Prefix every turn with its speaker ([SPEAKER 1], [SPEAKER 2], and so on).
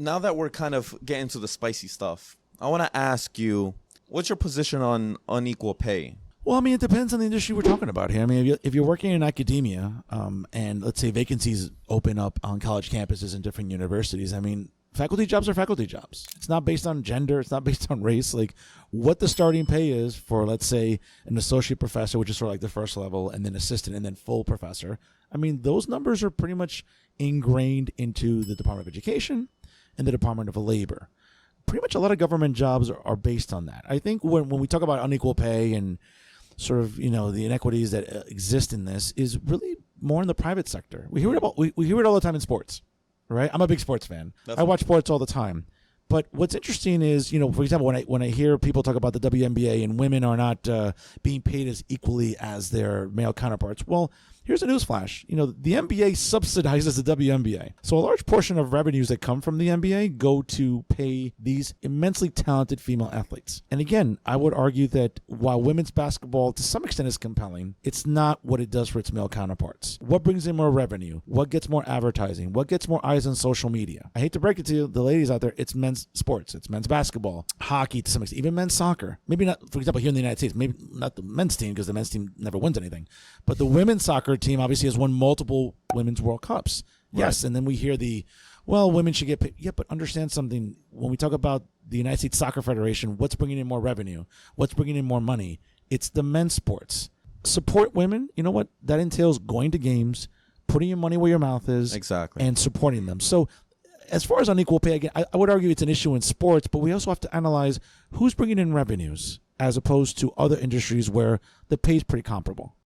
[SPEAKER 1] Now that we're kind of getting to the spicy stuff, I want to ask you, what's your position on unequal pay?
[SPEAKER 2] Well, I mean, it depends on the industry we're talking about here. I mean, if you're working in academia, and let's say vacancies open up on college campuses in different universities, I mean, faculty jobs are faculty jobs. It's not based on gender. It's not based on race. Like, what the starting pay is for, let's say, an associate professor, which is sort of like the first level, and then assistant, and then full professor. I mean, those numbers are pretty much ingrained into the Department of Education and the Department of Labor. Pretty much a lot of government jobs are based on that. I think when we talk about unequal pay and sort of, the inequities that exist in this is really more in the private sector. We hear it all the time in sports, right? I'm a big sports fan. I watch sports all the time. But what's interesting is, for example, when I hear people talk about the WNBA and women are not being paid as equally as their male counterparts, well, here's a newsflash. The NBA subsidizes the WNBA. So a large portion of revenues that come from the NBA go to pay these immensely talented female athletes. And again, I would argue that while women's basketball to some extent is compelling, it's not what it does for its male counterparts. What brings in more revenue? What gets more advertising? What gets more eyes on social media? I hate to break it to you, the ladies out there, it's men's sports. It's men's basketball, hockey to some extent, even men's soccer. Maybe not, for example, here in the United States, maybe not the men's team because the men's team never wins anything. But the women's soccer team obviously has won multiple women's World Cups. Yes, right. And then we hear women should get paid. Yeah, but understand something. When we talk about the United States Soccer Federation, what's bringing in more revenue? What's bringing in more money? It's the men's sports. Support women. You know what? That entails going to games, putting your money where your mouth is.
[SPEAKER 1] Exactly.
[SPEAKER 2] And supporting them. So as far as unequal pay, again, I would argue it's an issue in sports, but we also have to analyze who's bringing in revenues as opposed to other industries where the pay is pretty comparable.